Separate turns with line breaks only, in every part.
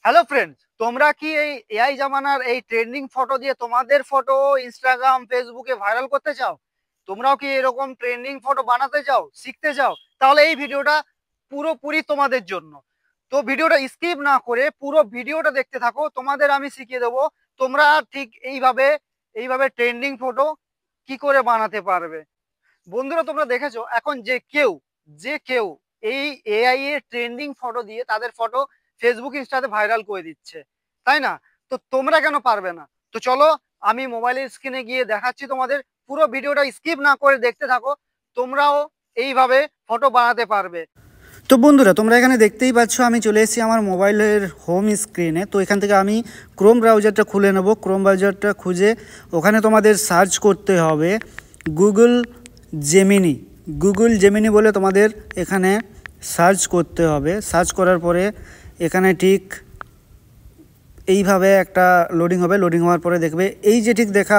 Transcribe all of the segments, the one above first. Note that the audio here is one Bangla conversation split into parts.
হ্যালো ফ্রেন্ডস, তোমরা কি এই এআই জামানার এই ট্রেন্ডিং ফটো দিয়ে তোমাদের ফটো ইনস্টাগ্রাম ফেসবুকে ভাইরাল করতে চাও? তোমরাও কি এরকম ট্রেন্ডিং ফটো বানাতে চাও, শিখতে চাও? তাহলে এই ভিডিওটা পুরোপুরি তোমাদের জন্য। তো ভিডিওটা স্কিপ না করে পুরো ভিডিওটা দেখতে থাকো, তোমাদের আমি শিখিয়ে দেবো তোমরা ঠিক এইভাবে এইভাবে ট্রেন্ডিং ফটো কি করে বানাতে পারবে। বন্ধুরা, তোমরা দেখেছো এখন যে কেউ এই এআই এর ট্রেন্ডিং ফটো দিয়ে তাদের ফটো ফেসবুক ইনস্টাতে ভাইরাল করে দিচ্ছে, তাই না? তো তোমরা কেন পারবে না? তো চলো, আমি মোবাইলের স্ক্রিনে গিয়ে দেখাচ্ছি তোমাদের। পুরো ভিডিওটা স্কিপ না করে দেখতে থাকো, তোমরাও এইভাবে ফটো বানাতে পারবে। তো বন্ধুরা, তোমরা এখানে দেখতেই পাচ্ছ আমি চলে এসেছি আমার মোবাইলের হোম স্ক্রিনে। তো এখান থেকে আমি ক্রোম ব্রাউজারটা খুলে নেব। ক্রোম ব্রাউজারটা খুঁজে ওখানে তোমাদের সার্চ করতে হবে গুগল জেমিনি। গুগল জেমিনি বলে তোমাদের এখানে সার্চ করতে হবে। সার্চ করার পরে এখানে ঠিক এইভাবে একটা লোডিং হবে। লোডিং হওয়ার পরে দেখবে এই যে ঠিক দেখা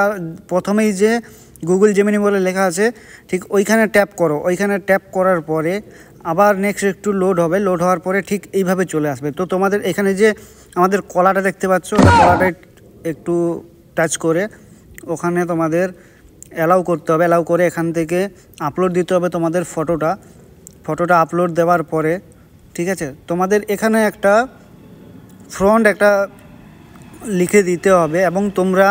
প্রথমেই যে গুগল জেমিনি বলে লেখা আছে, ঠিক ওইখানে ট্যাপ করো। ওইখানে ট্যাপ করার পরে আবার নেক্সট একটু লোড হবে। লোড হওয়ার পরে ঠিক এইভাবে চলে আসবে। তো তোমাদের এখানে যে আমাদের কলাটা দেখতে পাচ্ছ, কলাটা একটু টাচ করে ওখানে তোমাদের অ্যালাউ করতে হবে। অ্যালাউ করে এখান থেকে আপলোড দিতে হবে তোমাদের ফটোটা আপলোড দেওয়ার পরে, ঠিক আছে, তোমাদের এখানে একটা ফ্রন্ট একটা লিখে দিতে হবে এবং তোমরা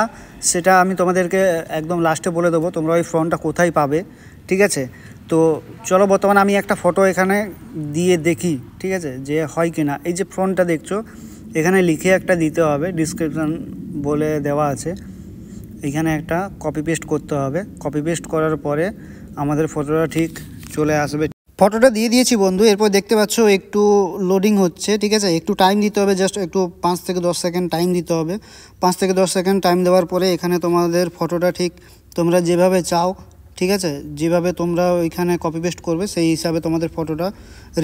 সেটা আমি তোমাদেরকে একদম লাস্টে বলে দেবো তোমরা ওই ফ্রন্টটা কোথায় পাবে, ঠিক আছে। তো চলো, বর্তমানে আমি একটা ফটো এখানে দিয়ে দেখি, ঠিক আছে, যে হয় কি না। এই যে ফ্রন্টটা দেখছো, এখানে লিখে একটা দিতে হবে, ডিসক্রিপশান বলে দেওয়া আছে। এখানে একটা কপি পেস্ট করতে হবে। কপি পেস্ট করার পরে আমাদের ফটোটা ঠিক চলে আসবে। ফটোটা দিয়ে দিয়েছি বন্ধু। এরপর দেখতে পাচ্ছ একটু লোডিং হচ্ছে, ঠিক আছে। একটু টাইম দিতে হবে, জাস্ট একটু 5 থেকে 10 সেকেন্ড টাইম দিতে হবে। 5 থেকে 10 সেকেন্ড টাইম দেওয়ার পরে এখানে তোমাদের ফটোটা ঠিক তোমরা যেভাবে চাও, ঠিক আছে, যেভাবে তোমরা ওইখানে কপি পেস্ট করবে সেই হিসাবে তোমাদের ফটোটা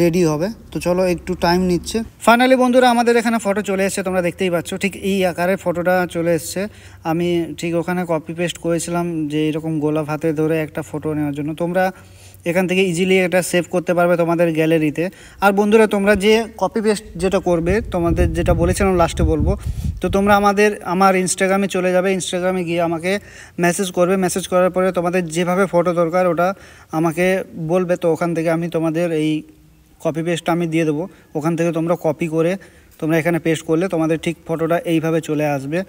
রেডি হবে। তো চলো, একটু টাইম নিচ্ছে। ফাইনালি বন্ধুরা, আমাদের এখানে ফটো চলে এসছে। তোমরা দেখতেই পাচ্ছ ঠিক এই আকারে ফটোটা চলে এসছে। আমি ঠিক ওখানে কপি পেস্ট করেছিলাম যে এরকম গোলাপ হাতে ধরে একটা ফটো নেওয়ার জন্য। তোমরা এখান থেকে ইজিলি এটা সেভ করতে পারবে তোমাদের গ্যালারিতে। আর বন্ধুরা, তোমরা যে কপি পেস্ট যেটা করবে, তোমাদের যেটা বলেছিলাম লাস্টে বলবো, তো তোমরা আমার ইনস্টাগ্রামে চলে যাবে। ইনস্টাগ্রামে গিয়ে আমাকে মেসেজ করবে। মেসেজ করার পরে তোমাদের যেভাবে ফটো দরকার ওটা আমাকে বলবে। তো ওখান থেকে আমি তোমাদের এই কপি পেস্টটা আমি দিয়ে দেবো। ওখান থেকে তোমরা কপি করে তোমরা এখানে পেস্ট করলে তোমাদের ঠিক ফটোটা এইভাবে চলে আসবে।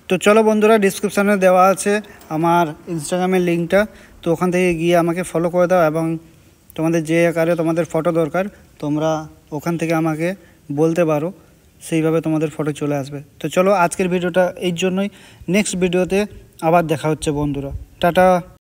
তো চলো বন্ধুরা, ডিসক্রিপশানে দেওয়া আছে আমার ইনস্টাগ্রামের লিঙ্কটা। তো ওখান থেকে গিয়ে আমাকে ফলো করে দাও এবং তোমাদের যে আকারে তোমাদের ফটো দরকার তোমরা ওখান থেকে আমাকে বলতে পারো, সেইভাবে তোমাদের ফটো চলে আসবে। তো চলো, আজকের ভিডিওটা এই জন্যই। নেক্সট ভিডিওতে আবার দেখা হচ্ছে বন্ধুরা। টাটা।